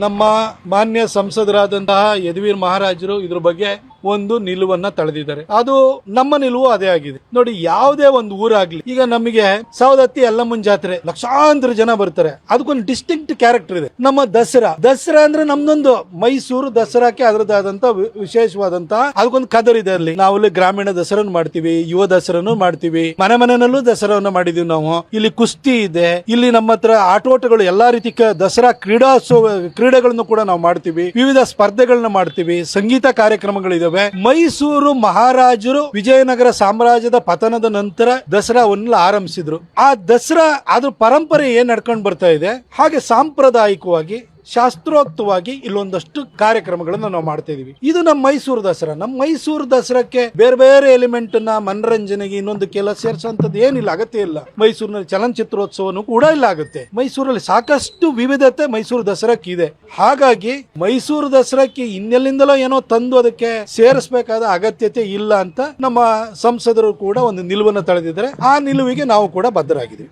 ನಮ್ಮ ಮಾನ್ಯ ಸಂಸದರಾದಂತಹ ಯದುವೀರ್ ಮಹಾರಾಜರು ಇದ್ರ ಬಗ್ಗೆ ಒಂದು ನಿಲುವನ್ನ ತಳೆದಿದ್ದಾರೆ. ಅದು ನಮ್ಮ ನಿಲುವು ಅದೇ ಆಗಿದೆ. ನೋಡಿ, ಯಾವುದೇ ಒಂದು ಊರಾಗ್ಲಿ, ಈಗ ನಮಗೆ ಸವದತ್ತಿ ಯಲ್ಲಮ್ಮನ ಜಾತ್ರೆ ಲಕ್ಷಾಂತರ ಜನ ಬರ್ತಾರೆ, ಅದಕ್ಕೊಂದು ಡಿಸ್ಟಿಂಕ್ಟ್ ಕ್ಯಾರೆಕ್ಟರ್ ಇದೆ. ನಮ್ಮ ದಸರಾ ಅಂದ್ರೆ ನಮ್ದೊಂದು ಮೈಸೂರು ದಸರಾಕ್ಕೆ ಅದರದಾದಂತ ವಿಶೇಷವಾದಂತ ಅದಕ್ಕೊಂದು ಕದರ್ ಇದೆ. ಅಲ್ಲಿ ನಾವು ಗ್ರಾಮೀಣ ದಸರನ್ನು ಮಾಡ್ತೀವಿ, ಯುವ ದಸರನ್ನು ಮಾಡ್ತೀವಿ, ಮನೆಯಲ್ಲೂ ದಸರಾವನ್ನ ಮಾಡಿದೀವಿ ನಾವು. ಇಲ್ಲಿ ಕುಸ್ತಿ ಇದೆ, ಇಲ್ಲಿ ನಮ್ಮ ಹತ್ರ ಆಟೋಟಗಳು ಎಲ್ಲಾ ರೀತಿ ದಸರಾ ಕ್ರೀಡೆಗಳನ್ನು ಕೂಡ ನಾವು ಮಾಡ್ತೀವಿ, ವಿವಿಧ ಸ್ಪರ್ಧೆಗಳನ್ನ ಮಾಡ್ತೀವಿ, ಸಂಗೀತ ಕಾರ್ಯಕ್ರಮಗಳಿದಾವೆ. ಮೈಸೂರು ಮಹಾರಾಜರು ವಿಜಯನಗರ ಸಾಮ್ರಾಜ್ಯದ ಪತನದ ನಂತರ ದಸರಾವನ್ನ ಆರಂಭಿಸಿದ್ರು. ಆ ದಸರಾ ಅದ್ರ ಪರಂಪರೆ ಏನ್ ನಡ್ಕೊಂಡು ಬರ್ತಾ ಇದೆ, ಹಾಗೆ ಸಾಂಪ್ರದಾಯಿಕವಾಗಿ ಶಾಸ್ತ್ರೋಕ್ತವಾಗಿ ಇಲ್ಲೊಂದಷ್ಟು ಕಾರ್ಯಕ್ರಮಗಳನ್ನು ನಾವು ಮಾಡ್ತಾ ಇದೀವಿ. ಇದು ನಮ್ಮ ಮೈಸೂರು ದಸರಾ. ನಮ್ಮ ಮೈಸೂರು ದಸರಾಕ್ಕೆ ಬೇರೆ ಬೇರೆ ಎಲಿಮೆಂಟ್ ನ ಮನರಂಜನೆಗೆ ಇನ್ನೊಂದು ಕೆಲ ಸೇರಿಸುವಂತದ್ದು ಏನಿಲ್ಲ, ಅಗತ್ಯ ಇಲ್ಲ. ಮೈಸೂರಿನಲ್ಲಿ ಚಲನಚಿತ್ರೋತ್ಸವನು ಕೂಡ ಇಲ್ಲ ಆಗುತ್ತೆ. ಮೈಸೂರಲ್ಲಿ ಸಾಕಷ್ಟು ವಿವಿಧತೆ ಮೈಸೂರು ದಸರಾಕ್ಕೆ ಇದೆ. ಹಾಗಾಗಿ ಮೈಸೂರು ದಸರಾಕ್ಕೆ ಇನ್ನೆಲ್ಲಿಂದಲೋ ಏನೋ ತಂದು ಅದಕ್ಕೆ ಸೇರಿಸಬೇಕಾದ ಅಗತ್ಯತೆ ಇಲ್ಲ ಅಂತ ನಮ್ಮ ಸಂಸದರು ಕೂಡ ಒಂದು ನಿಲುವನ್ನು ತಳೆದಿದ್ದಾರೆ. ಆ ನಿಲುವಿಗೆ ನಾವು ಕೂಡ ಬದ್ಧರಾಗಿದ್ದೀವಿ.